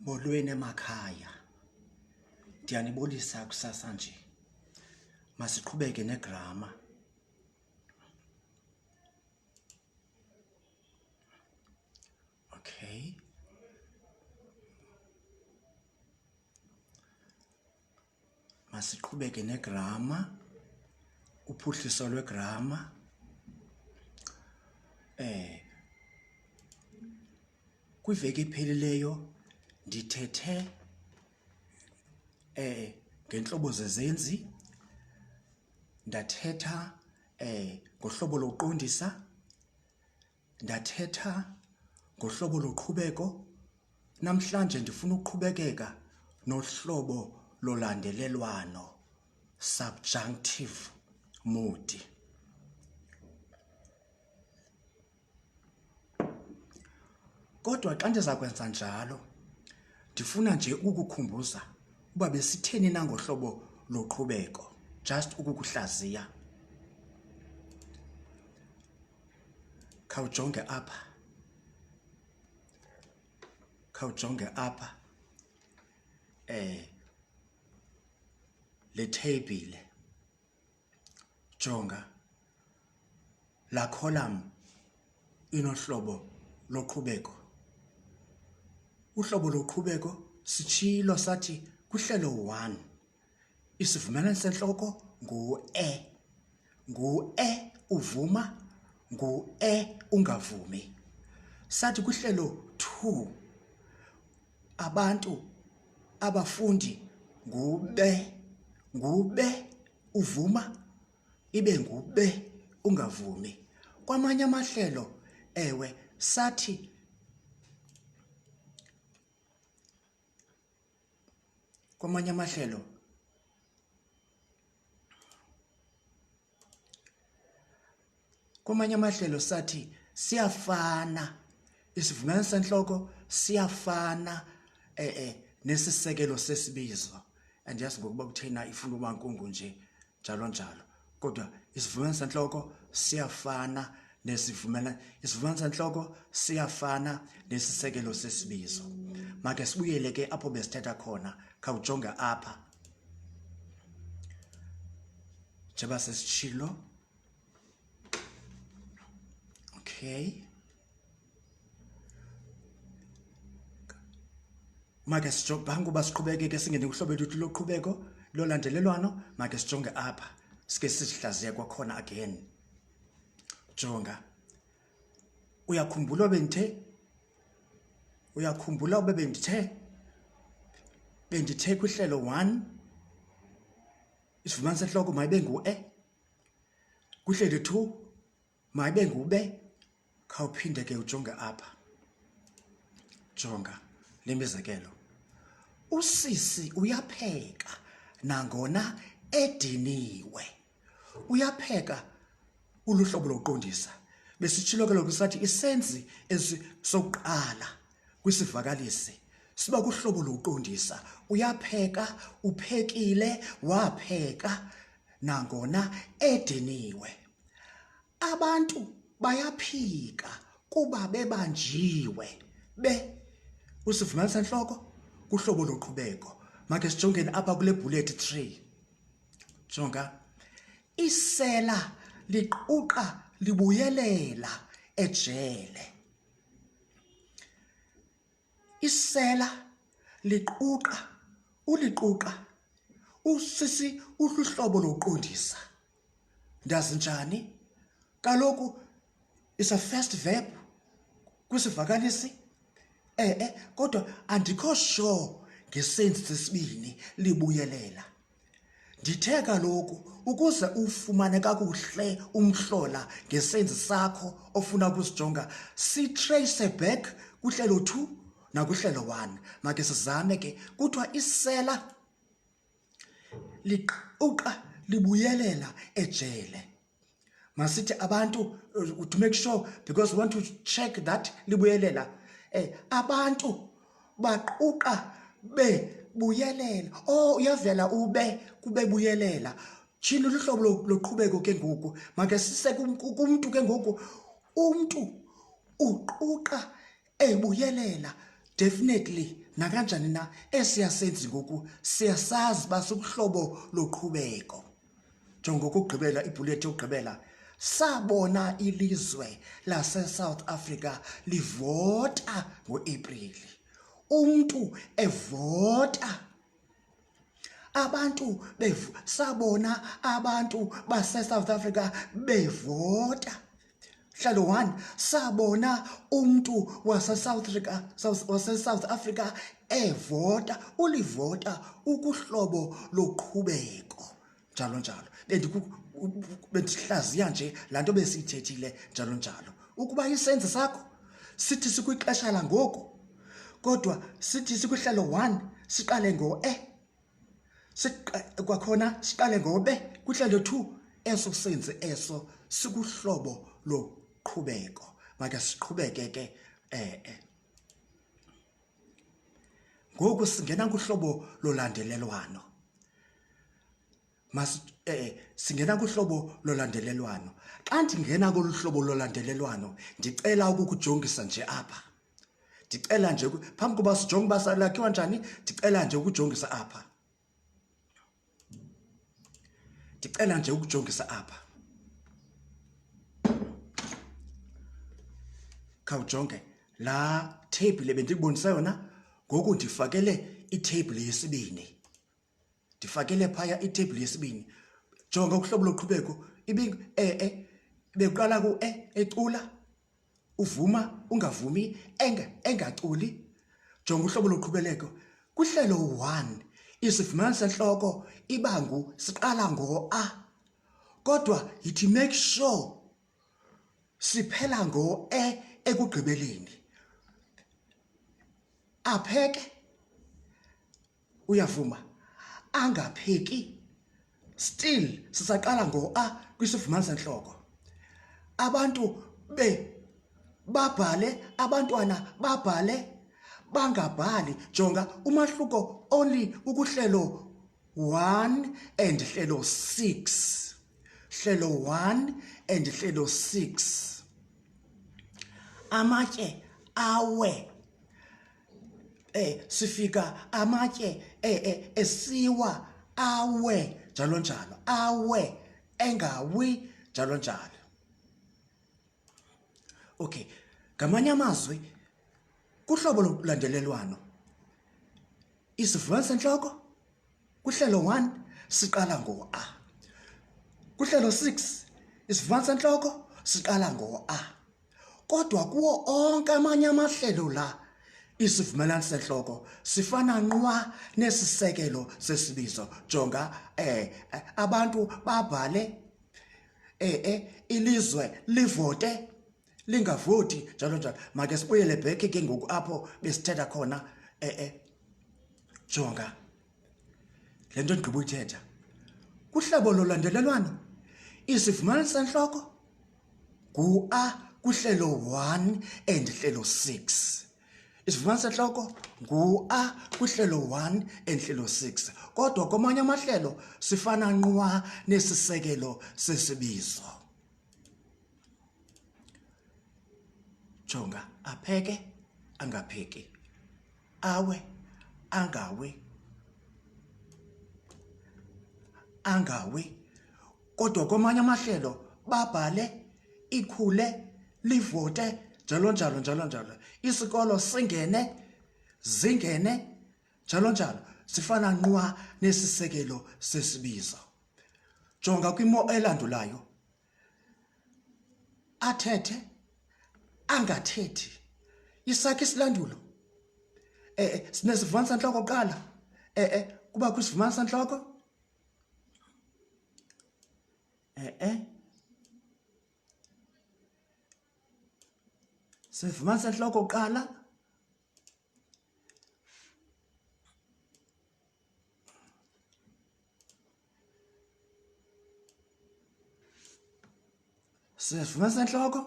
Molweni emakhaya. Ndiyanibulisa kusasa nje. Masiqhubeke negrama. Okay. Masiqhubeke negrama. Uphuhliso lwegrama. Kwiveki ephelileyo ndithethe ngenhlobo zezenzi, ndathetha ngohlobo lokuqondisa, ndathetha ngohlobo loqhubeko. Namhlanje ndifuna ukuqhubekeka nohlobo lolandelelwano, subjunctive mood. Kodwa xa ndiza kwenza njalo ndifuna nje ukukukhumbuza uba besitheni na ngohlobo loqhubeko, just ukukuhlaziya. Khawujonge apha. Khawujonge apha. Le table. Jonga. La column inohlobo loqhubeko. Uhlobo loqhubeko sitshilo sathi kuhlelo 1 isivumelwano senhloko ngu-e. Ngu-e uvuma, ngu-e ungavumi. Sathi kuhlelo 2 abantu abafundi ngube. Ngube uvuma, ibe ngube ungavumi. Kwamanye amahlelo ewe sathi kwamanye amahlelo sathi siyafana, isivumelwano senhloko siyafana nesisekelo sesibizo. Andiyazi ngokuba kuthena ifuna uba nkungu nje njalo njalo, kodwa isivumelwano senhloko siyafana isivumelwano senhloko siyafana nesisekelo sesibizo. Make sibuyele ke apho besithetha khona. Khawujonge apha. Njeba sesitshilo. Okay. Make sijonge ngoba siqhubeke ke singene kuhlobo lwethu loqhubeko lolandelelwano. Make sijonge apha. Sike sihlaziye kwakhona again. Jonga. Uyakhumbula bendithe kuhlelo 1 isivumelwano senhloko mayibe ngu-e. Kuhlelo 2 mayibe ngube. Khawuphinde ke ujonge apha. Jonga le mizekelo. Usisi uyapheka nangona ediniwe. Uyapheka uluhlobo lokuqondisa. Besitshilo ke lokhu sathi isenzi esisokuqala kwisivakalisi siba kuhlobo lokuqondisa. Uyapheka, uphekile, wapheka nangona ediniwe. Abantu bayaphika kuba bebanjiwe. Usivumelwano senhloko kuhlobo loqhubeko. Make sijongeni apha kule bullet 3. Jonga. Isela liquqa libuyelela ejele. Isela uliquqa usisi uhlobo lokuqondisa. Ndazi njani? Kaloku is a first verb kwisivakalisi. Kodwa andikho sure ngesenzi sesibini libuyelela. Ndithe kaloku ukuze ufumane kakuhle umhlola ngesenzi sakho ofuna ukusijonga, si-trace back kuhlelo 2 nakuhlelo 1. Make sizame ke kuthiwa isela liquqa libuyelela ejele. Masithi abantu to make sure, because we want to check that libuyelela. Abantu baquqa bebuyelela. Uyavela ube kube buyelela. Tshilo luhlobo loqhubeko ke ngoku. Make sise kumuntu ke ngoku. Umntu uquqa ebuyelela definitely nakanjani na esiyasenzi ngoku siyasazi basukuhlobo loqhubeko. Jonga ukugqibela ibullet yokugqibela sabona ilizwe lase-South Africa livota ngo-April. Umntu evota. Abantu sabona abantu base-South Africa bevota. Hlelo 1 sabona umntu wase-South Africa evota, ulivota ukuhlobo loqhubeko njalo njalo. Bendihlaziya nje laa nto besiyithethile njalo njalo. Ukuba isenzo sakho sithi sikwixesha langoku, kodwa sithi sikwihlelo 1 siqale ngo-e, kwakhona siqale ngobe, kwihlelo 2 eso senzi eso sikuhlobo loqhubeko. Maka siqhubeke ke ngoku singena kuhlobo lolandelelwano. Singena kuhlobo lolandelelwano. Xa ndingena kolu hlobo lolandelelwano ndicela ukukujongisa nje apha. Ndicela nje phambi koba sijonge uba salakhiwa njani, ndicela nje ukujongisa apha. Ndicela nje ukujongisa apha. Khawujonge laa table bendikubonisa yona, ngoku ndifakele itable yesibini. Ndifakele phaya itable yesibini. Jonga kuhlobo loqhubeko bekuqala ku-e ecula, uvuma ungavumi, engaculi. Jonga uhlobo loqhubeleko. Kuhlelo 1 isivumelanisi sentloko ibangu siqala ngo-a, kodwa yithi make sure siphela ngo-e ekugqibeleni. Apheke, uyavuma, angapheki, still sisaqala ngo-a kwisivumelanisi sentloko. Abantu babhale, abantwana babhale, bangabhali. Jonga umahluko only ukuhlelo 1 and hlelo 6. Hlelo 1 and hlelo 6. Amatye awe. Sifika amatye esiwa awe njalo njalo. Awe engawi njalo njalo. Okay, ngamanye amazwi kuhlobo lolandelelwano isivumelanisi sentloko kuhlelo 1 siqala ngo-a, kuhlelo 6 isivumelanisi sentloko siqala ngo-a, kodwa kuwo onke amanye amahlelo la isivumelanisi sentloko sifana nqwa nesisekelo sesibizo. Jonga abantu babhale, ilizwe livote, lingavoti njalo njalo. Make sibuyele back ke ngoku apho besithetha khona. Jonga le nto ndigqiba uyithetha. Kuhlobo lolandelelwano isivumelanisi sentloko ngu-a kuhlelo 1 and hlelo 6. Isivumelanisi sentloko ngu-a kuhlelo 1 and hlelo 6, kodwa kwamanye amahlelo sifana nqwa nesisekelo sesibizo. Jonga apheke, angapheki, awe, angawi, angawi, kodwa kwamanye amahlelo babhale, ikhule, livote njalo njalo njalo njalo. Isikolo singene, zingene njalo njalo. Sifana nqwa nesisekelo sesibizo. Jonga kwimo elandulayo. Athethe, angathethi. Isakhi isilandulo sinesivumelanisi sentloko kuqala. Kuba kwisivumelanisi sentloko sivumelanisi sentloko kuqala, sivumelanisi sentloko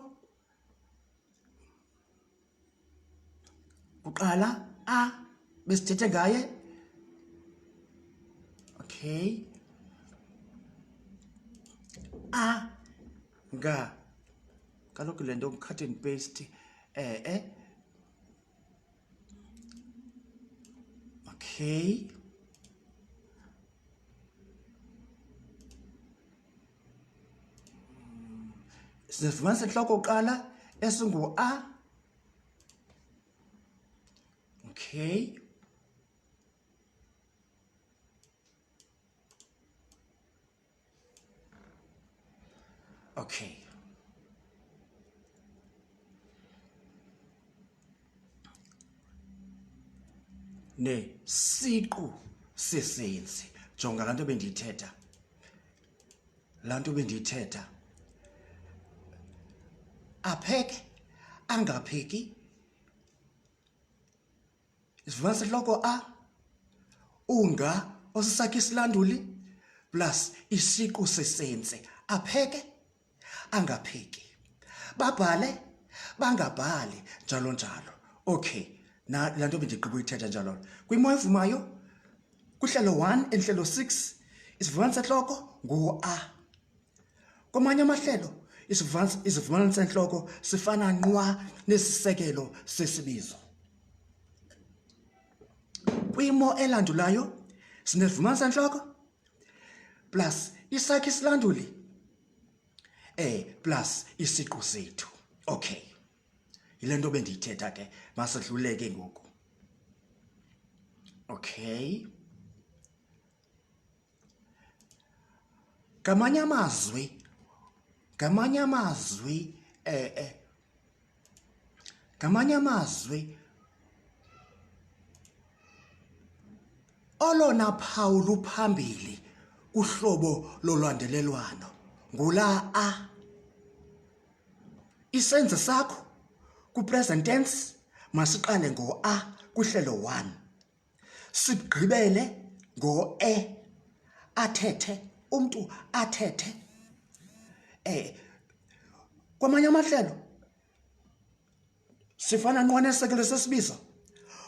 kuqala a besithethe ngaye. Okay, kaloku le nto cut and paste. Okay. Sivumanisa inhloko uqala esingu a. Okay. Okay. Ne siqu sesenzi. Jonga lanto bendiyithetha. Lanto bendiyithetha. Apheke angapheki. Isivumanisa inhloko a. Unga osisakhe isilanduli plus isiqu sesenzi. Apheke angapheki. Babhale bangabhali njalo njalo. Okay. Na lanto bendigqiba uyithetha njalo. Kwimo evumayo kuhlelo 1 enhlelo 6 isivumanisa senhloko ngu a. Komanye amahlelo isivumanisa senhloko sifana nqwa nesisekelo sesibizo. Kwimo elandulayo sinezivumanisa senhloko plus isakhi isilanduli plus isiqu sethu. Okay. Yile nto bendiyithetha ke masidluleke ngoku. Okay. Ngamanye amazwi olona phawu luphambili kuhlobo lolandelelwano ngula a. Isenzo sakho ku-present tense masiqale ngo-a kuhlelo 1. Sigqibele ngo-e athethe, umntu athethe. Kwamanye amahlelo sifana nqwa nesisekelo sesibizo,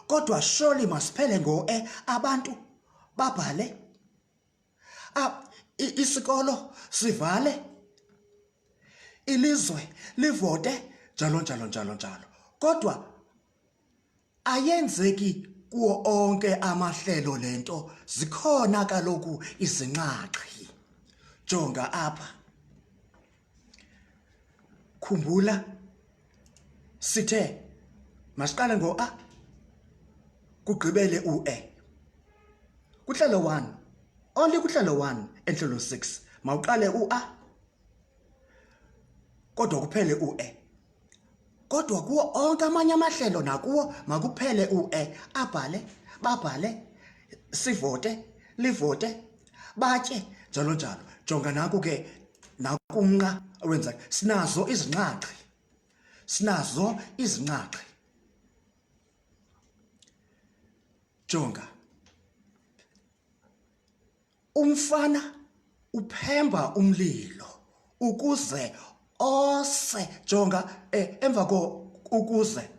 kodwa surely masiphele ngo-e. Abantu babhale, isikolo sivale, ilizwe livote, njalo njalo njalo njalo. Kodwa ayenzeki kuwo onke amahlelo lento. Zikhona kaloku izinqaqi. Jonga apha. Khumbula sithe masiqale ngo-a kugqibele u-e. Kuhlelo 1, only kuhlelo 1 enhlelo 6 mawuqale u-a kodwa kuphele u-e. Kodwa kuwo onke amanye amahlelo nakuwo makuphele u-e. Abhale, babhale, sivote, livote, batye, njalo njalo. Jonga naku ke nakumnqa owenza. Sinazo izinqaqi. Jonga. Umfana uphemba umlilo ukuze ose. Jonga emva ukuze.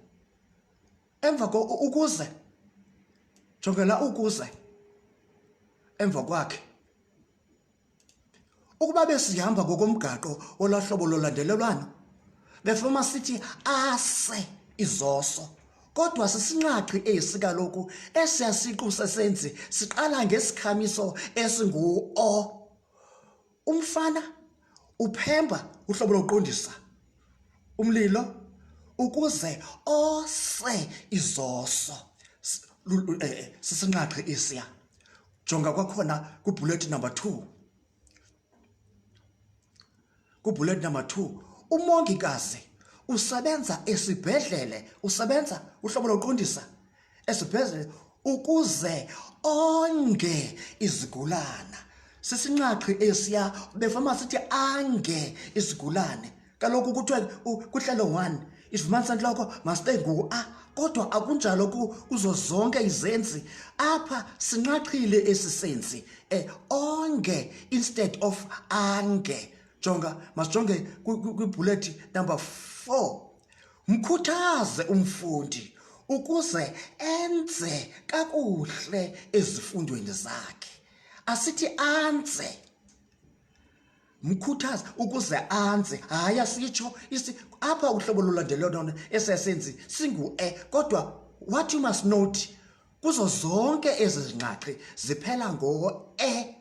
Jonga la ukuze emva kwakhe. Ukuba besihamba ngokomgaqo olahlobo lolandelelwano befuma sithi ase izoso, kodwa sisinqaqi esi kaloku esiyasiqu sesenzi siqala ngesikhamiso esingu-o. Umfana uphemba uhlobo lokuqondisa umlilo ukuze ose izoso. Sisinqaqi esiya. Jonga kwakhona kubullet number 2. Kubullet number 2, umongikazi usebenza esibhedlele, usebenza uhlobo lokuqondisa esibhedlele ukuze onge izigulana. Sisinqaqi esiya befama sithi ange izigulane. Kaloku kuthiwe kuhlelo 1 isivumanisa senhloko masibeke ngu-a, kodwa akunjalo kuzo zonke izenzi. Apha sinqaqile esi senzi onge instead of ange. Jonga, masijonge kwibullet number 4. Mkhuthaze umfundi ukuze enze kakuhle ezifundweni zakhe. Asithi anze. Mkhuthaze ukuze anze. Hayi asitsho apha uhlobo lolandelelwano esesenzi singu-e, kodwa what you must note, kuzo zonke ezi zinqaxi ziphela ngo-e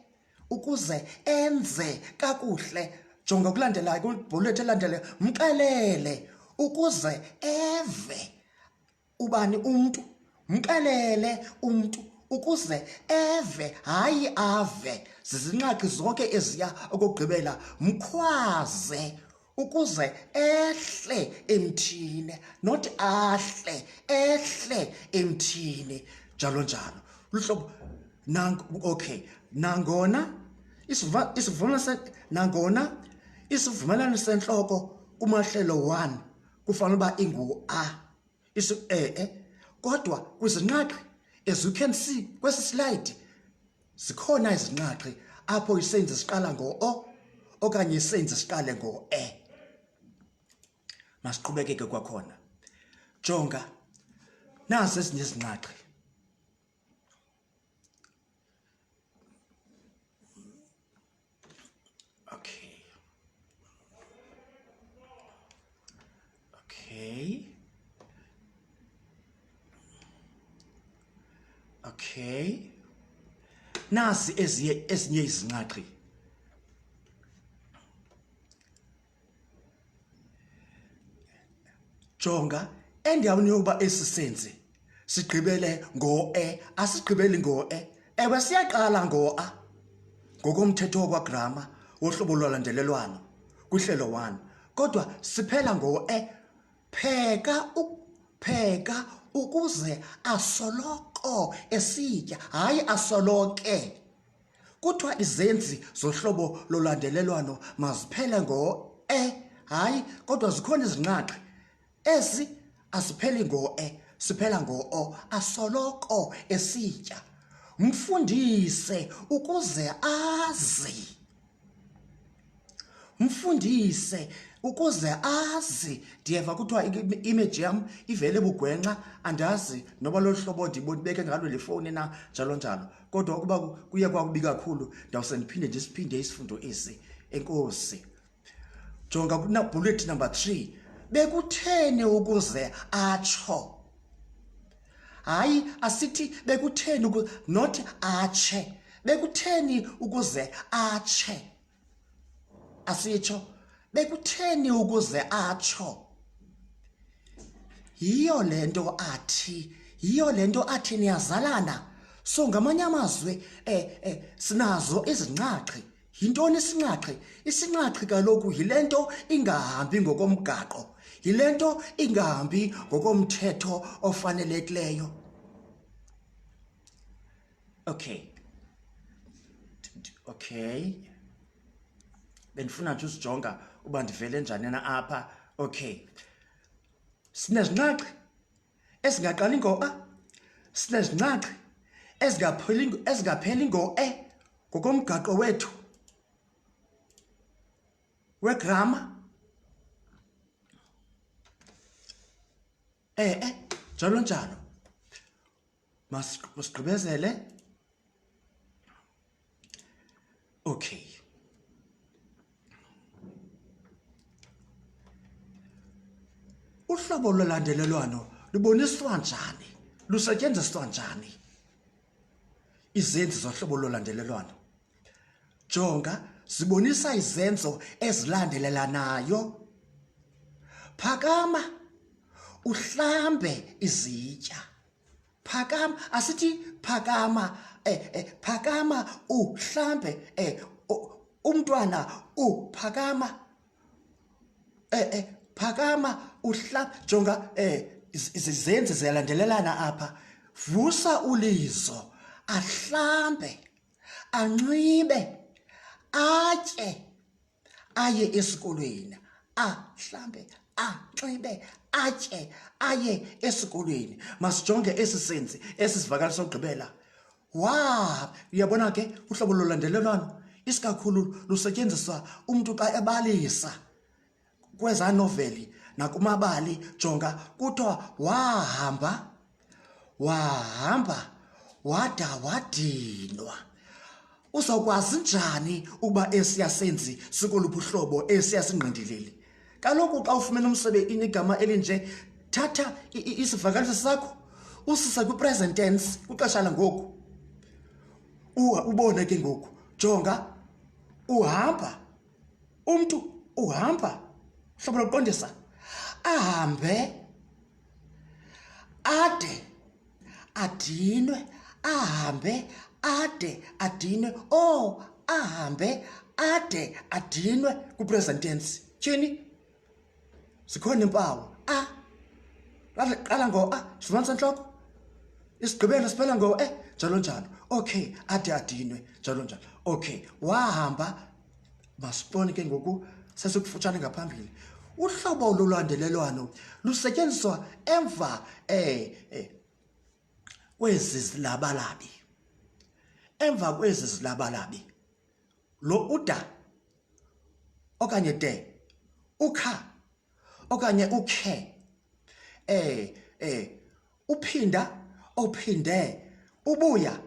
ukuze enze kakuhle. Jonga kulandelayo kwibhullet elandelayo, mxelele ukuze eve. Ubani? Umntu. Mxelele umntu ukuze eve, hayi ave. Zizinqaxi zonke eziya okugqibela. Mkhwaze ukuze ehle emthini, not ahle, ehle emthini, njalo njalo. Luhlobo okay, nangona isivumelano sentloko kumahlelo 1 kufanele uba ingu-a, kodwa kwizinqaxi, as you can see kwesi slide, zikhona izinqaxi apho isenzi siqala ngo-o okanye isenzi siqale ngo-e. Masiqhubekeke kwakhona. Jonga, nazi ezinye izinqaxi. Okay. Nasi ezinye izinqaxi. Jonga, endaweni yokuba esisenzi sigqibele ngo-e, asigqibeli ngo-e. Ewe siyaqala ngo-a ngokomthetho wokwagrama wohlobo lwalandelelwano kuhlelo 1, kodwa siphela ngo-e. Pheka ukuze asoloko esitya, hayi asoloke. Kuthiwa izenzi zohlobo lolandelelwano maziphele ngo-e, hayi, kodwa zikhona izinqaxi ezi asipheli ngo-e, siphela ngo-o, asoloko esitya. Mfundise ukuze azi. Mfundise ukuze azi. Ndiyeva kuthiwa image yam ivele bugwenxa, andazi noba lolu hlobo ndibeke ngalo le fowuni na, njalo njalo. Kodwa ukuba kuye kwakubi kakhulu, ndawuse ndiphinde isifundo esi. Enkosi. Jonga bullet number 3. Bekutheni ukuze atsho. Hayi, asithi bekutheni not atshe. Bekutheni ukuze atshe. Asitsho bekutheni ukuze atsho. Yiyo lento athi niyazalana. So ngamanye amazwi sinazo izinqaxi. Yintoni isinqaxi? Isinqaxi kaloku yilento ingahambi ngokomgaqo, yilento ingahambi ngokomthetho ofanelekileyo. Okay. Bendifuna nje usijonga uba ndivele njani na apha. Okay. Sinezinqaxi ezingaqali ngo-a, sinezinqaxi ezingapheli ngo-e ngokomgaqo wethu wegrama. Njalo njalo. Masigqibezele. Okay. Uhlobo lolandelelwano luboniswa njani? Lusetyenziswa njani izenzi zohlobo lolandelelwano? Jonga, zibonisa izenzo ezilandelelanayo. Phakama uhlambe izitya. Phakama, asithi phakama, phakama uhlambe, umntwana uphakama, phakama uhlambe. Jonga, izenzi ziyalandelelana apha. Vusa ulizo, ahlambe, anxibe, atye, aye esikolweni. Ahlambe, anxibe, atye, aye esikolweni. Masijonge esi senzi esisivakalisa ukugqibela. Uyabona ke uhlobo lolandelelwano isikakhulu lusetyenziswa umntu xa ebalisa kweza noveli nakumabali. Jonga, kuthiwa wahamba wada wadinwa. Uzawukwazi njani ukuba esiya senzi sikoluphi uhlobo esiya singqindilili? Kaloku xa ufumene igama elinje, thatha isivakalisi sakho usisa kwi-present tense kwixesha langoku. Ubone ke ngoku, jonga, uhamba, umntu uhamba, hlobo lokuqondisa, ahambe, ade adinwe, ahambe ade adinwe, ahambe ade adinwe kwi-present tense. Tyhini? Zikhona iimpawu. Qala ngo-a, sifumanisa entloko, isigqibelo siphela ngo-e, njalo njalo. Okay, ade adinwe, njalo njalo. Okay, wahamba, masibone ke ngoku sesikufutshane ngaphambili. Uhlobo lolwandelelwano lusetyenziswa emva kwezi zilabalabi. Emva kwezi zilabalabi. Lo uda okanye de, ukha okanye ukhe, uphinda, ophinde, ubuya,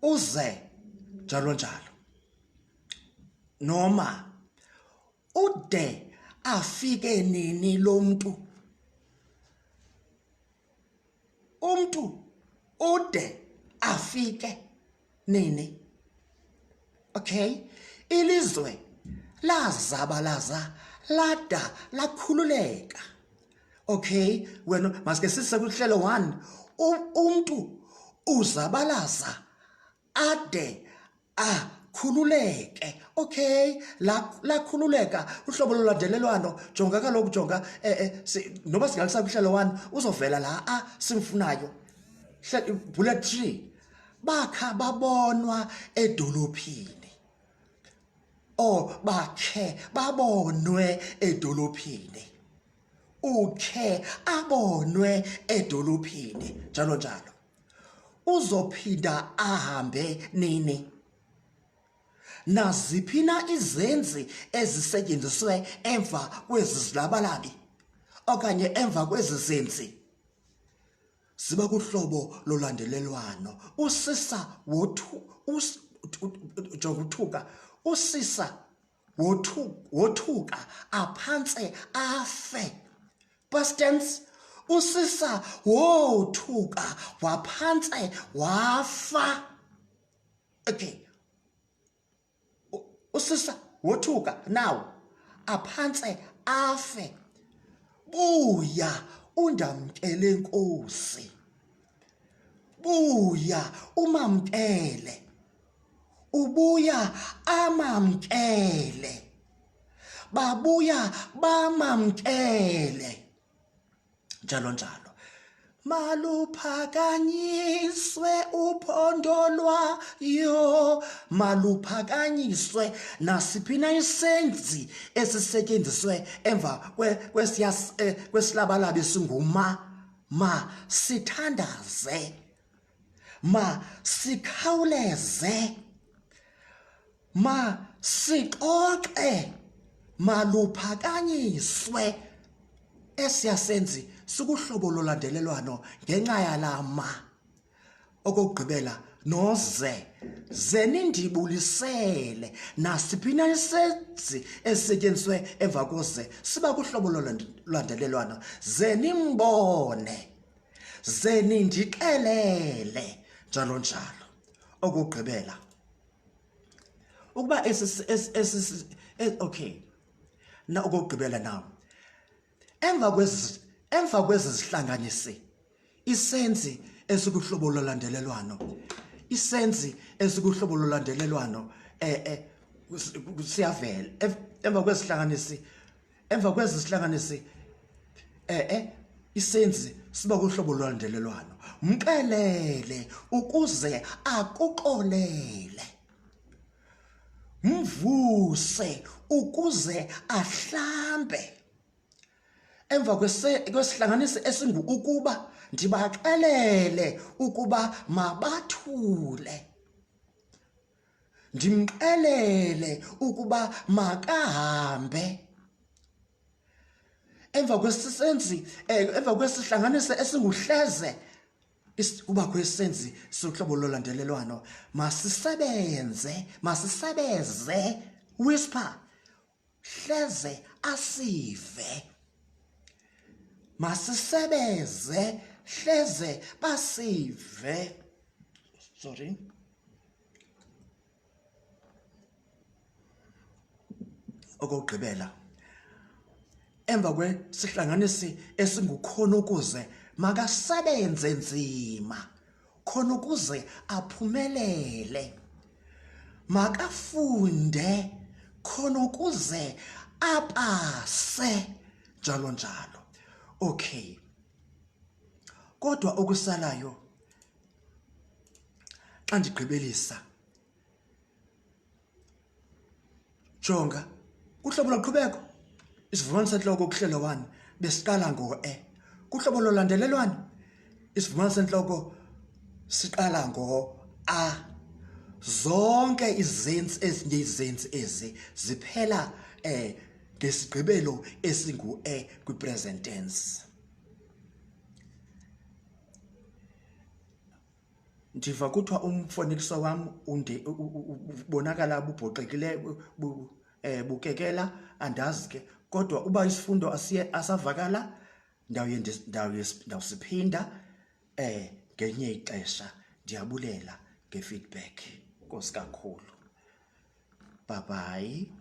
uze, njalo njalo. Noma ude afike nini lo mntu, umntu ude afike nini. Okay, ilizwe lazabalaza lada lakhululeka. Okay, wena masike sise kuhlelo 1, umntu uzabalaza ade akhululeke. Okay, lakhululeka uhlobo lolwandelelwano. Jonga kaloku, jonga, noba singalisa kuhlelo 1 uzovela la simfunayo. Bullet 3, bakha babonwa edolophini. Bakhe babonwe edolophini. Ukhe abonwe edolophini, njalo njalo. Uzophinda ahambe nini. Naziphi na izenzi ezisetyenziswe emva kwezi zilabalabi okanye emva kwezi zenzi ziba kuhlobo lolandelelwano. Usisa jonga uthuka, usisa wothuka aphantse afe. Past tense, usisa wothuka waphantse wafa. Okay, usisa wothuka now aphantse afe. Buya undamkele Nkosi, buya umamkele, ubuya amamkele, babuya bamamkele, njalo njalo. Maluphakanyiswe uphondo lwayo, maluphakanyiswe. Nasiphi na isenzi esisetyenziswe emva kwesilabalabi singuma. Ma sithandaze, ma sikhawuleze, ma sixoxe, maluphakanyiswe. Esiyasenzi sikuhlobo lolandelelwano ngenxa yalama. Okokugqibela, noze, ze nindibulisele. Nasiphi na isenzi esisetyenziswe emva koze siba kuhlobo lolandelelwano. Ze nimbone, ze nindixelele, njalo njalo. Okokugqibela, ukuba okay, na okokugqibela now, emva kwezi zihlanganisi, isenzi esikuhlobo lolandelelwano, isenzi esikuhlobo lolandelelwano siyavela emva kwezi zihlanganisi, isenzi siba kuhlobo lolandelelwano. Mxelele ukuze akuxolele, mvuse ukuze ahlambe. Emva kwesihlanganisi esingu ukuba, ndibaxelele ukuba mabathule, ndimxelele ukuba makahambe. Emva kwesihlanganisi esinguhleze kubakho isenzi sohlobo lolandelelwano. Masisebeze, whisper, hleze asive. Masisebeze, hleze basive. Sorry. Okugqibela, emva kwesihlanganisi esingukhona ukuze makasebenze nzima khona ukuze aphumelele, makafunde khona ukuze apase, njalo njalo. Okay, kodwa okusalayo xa ndigqibelisa, jonga kuhlobo loqhubeko isivumelwano sentloko kuhlelo 1 besiqala ngo-E. Kuhlobo lolandelelwano isivumelwano sentloko siqala ngo-A. Zonke izenzi ezinye izenzi ezi ziphela ngesigqibelo esingu-E kwi-present tense. Ndiva kuthiwa umfanekiso wam ubonakala bubhoxekileyo, bukekela, andazi ke, kodwa uba isifundo asavakala ndawusiphinda ngenye ixesha. Ndiyabulela nge-feedback. Nkosi kakhulu. Bye bye.